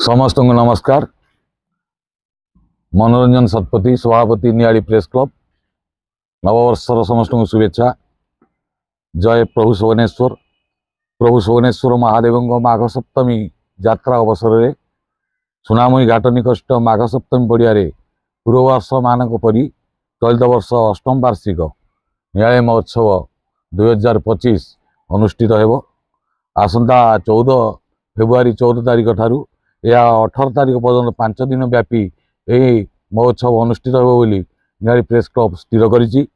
समस्त को नमस्कार। मनोरंजन शतपथी सभापति नियाली प्रेस क्लब नववर्षर समस्त को शुभेच्छा। जय प्रभु सोगनेश्वर महादेव माघ सप्तमी यात्रा अवसर में सुनामुई घाट निकट माघ सप्तमी पड़िया पूर्ववर्ष मानक परी चलित वर्ष अष्टम वार्षिक न्याय महोत्सव 2025 अनुष्ठित हो। आसंता 14 फेब्रुआरी 14 तारिख ठारू या 18 तारिख पर्यटन 5 दिन व्यापी यही महोत्सव अनुष्ठित हो बोली नियाली प्रेस क्लब स्थिर करिछि।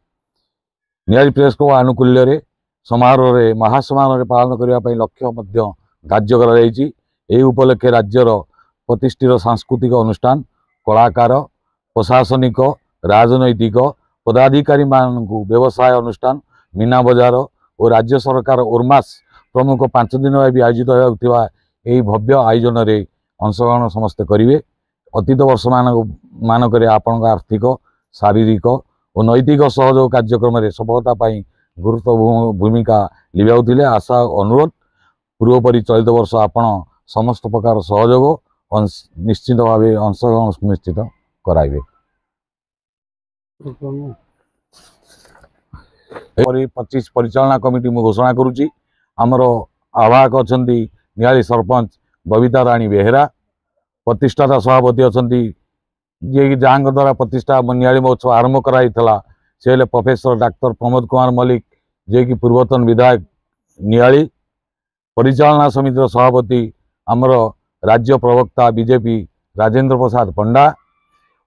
नियाली प्रेस क्लब आनुकूल्य समारोह रे महासमारोह पालन करने लक्ष्य धार्य कर उपलक्षे राज्यर प्रतिष्ठित सांस्कृतिक अनुष्ठान कलाकार प्रशासनिक राजनैतिक पदाधिकारी मानू व्यवसाय अनुष्ठान मीना बजार और राज्य सरकार ओरमास प्रमुख 5 दिन व्यापी आयोजित होगा भव्य आयोजन रे अंशग्रहण समस्ते करेंगे। अतीत वर्ष मानक आपण आर्थिक शारीरिक और नैतिक सहयोग कार्यक्रम में सफलता गुरुत्व भूमिका लिभाउथिले। आशा अनुरोध पूर्वपरी चलित वर्ष आपण समस्त प्रकार सहयोग निश्चित भाव अंशग्रहण सुनिश्चित कराइबे। 25 परिचालना कमिटी मु घोषणा करुच्ची। आमर आवाहक अच्छा नियाली सरपंच बबीता राणी बेहेरा, प्रतिष्ठाता सभापति अच्छा जी जहाँ द्वारा प्रतिष्ठा नियाली महोत्सव आरंभ कराई से प्रोफेसर डाक्टर प्रमोद कुमार मल्लिक जे कि पूर्वतन विधायक नियाली। परिचालना समितिर सभापति आमर राज्य प्रवक्ता बीजेपी राजेंद्र प्रसाद पंडा,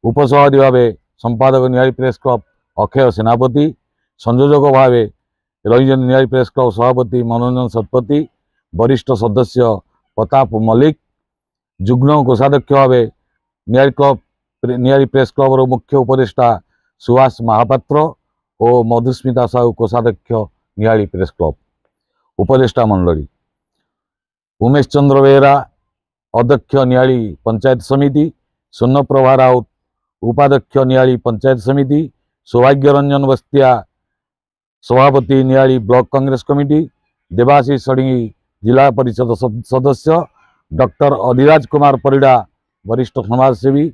उपसभापति भाव संपादक नियाली प्रेस क्लब अक्षय सेनापति, संयोजक भाव रही नियाली प्रेस क्लब सभापति मनोरंजन शतपथी, वरिष्ठ सदस्य प्रताप मल्लिक, जुग्म कोषाध्यक्ष भाव नियाली प्रेस क्लब मुख्य उपदेष्टा सुभाष महापात्र और मधुस्मिता साहू कोषाध्यक्ष नियाली प्रेस क्लब। उपदेष्टा मंडली उमेश चंद्र बेहेरा अध्यक्ष नियाली पंचायत समिति, स्वर्णप्रभा राउत उपाध्यक्ष नियाली पंचायत समिति, सौभाग्य रंजन बस्तिया सभापति नियाली ब्लॉक कांग्रेस कमिटी, देवाशीष षडंगी जिला परिषद सदस्य, डॉक्टर अधिराज कुमार परिडा वरिष्ठ समाजसेवी,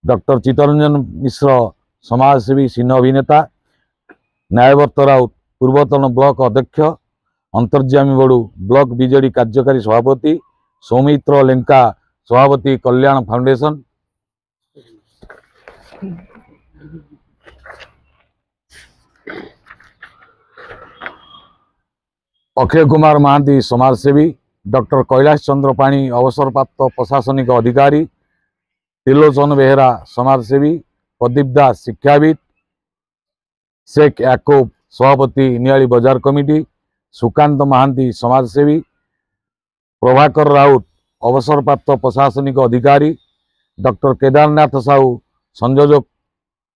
डॉक्टर चित्तरंजन मिश्र समाजसेवी सिन्ह अभिनेता, न्यायवर्त राउत पूर्वतन ब्लॉक अध्यक्ष, अंतर्जामी बड़ू ब्लॉक बीजेडी कार्यकारी सभापति, सौमित्र लेंका सभापति कल्याण फाउंडेशन, अक्षय कुमार महांती समाजसेवी, डॉक्टर कैलाश चंद्र पाणी अवसरप्राप्त प्रशासनिक अधिकारी, त्रिलोचन बेहेरा समाजसेवी, प्रदीप दास शिक्षाविद, शेख याकूब सभापति नियाली बाजार कमिटी, सुकांत महांती समाजसेवी, प्रभाकर राउत अवसरप्राप्त प्रशासनिक अधिकारी, डॉक्टर केदारनाथ साहू संयोजक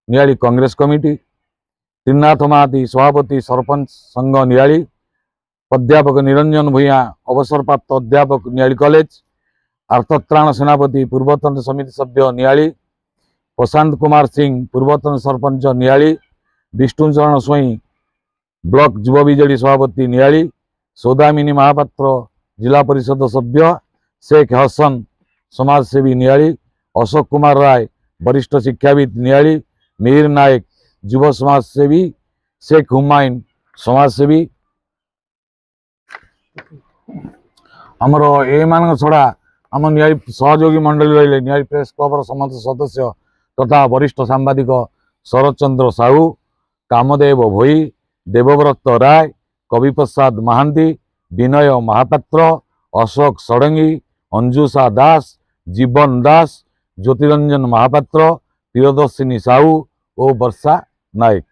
नियाली कांग्रेस कमिटी, त्रिनाथ महांती सभापति सरपंच संघ नियाली, अध्यापक निरंजन भूया अवसरप्राप्त अध्यापक नियाली कॉलेज, अर्थत्राण सेनापति पूर्वतन समिति सभ्य नियाली, प्रशांत कुमार सिंह पूर्वतन सरपंच नियाली, विष्णुचरण स्वई ब्लॉक युवा बीजेडी सभापति नियाली, सौदामिनी महापात्र जिला परिषद सभ्य, शेख हसन समाजसेवी नियाली, अशोक कुमार राय वरिष्ठ शिक्षाविद नियाली, मीर नायक युव समाजसेवी, शेख हुमायून समाजसेवी। आमर ए मान छड़ा आम नियाली सहयोगी मंडली रही नियाली प्रेस क्लब समस्त सदस्य तथा वरिष्ठ सांबादिक शरद चंद्र साहू, कामदेव भोई, देवव्रत राय, कवि प्रसाद महांती, विनय महापात्र, अशोक षडंगी, अंजुषा दास, जीवन दास, ज्योतिरंजन महापात्र, प्रियदर्शिनी साहू और वर्षा नायक।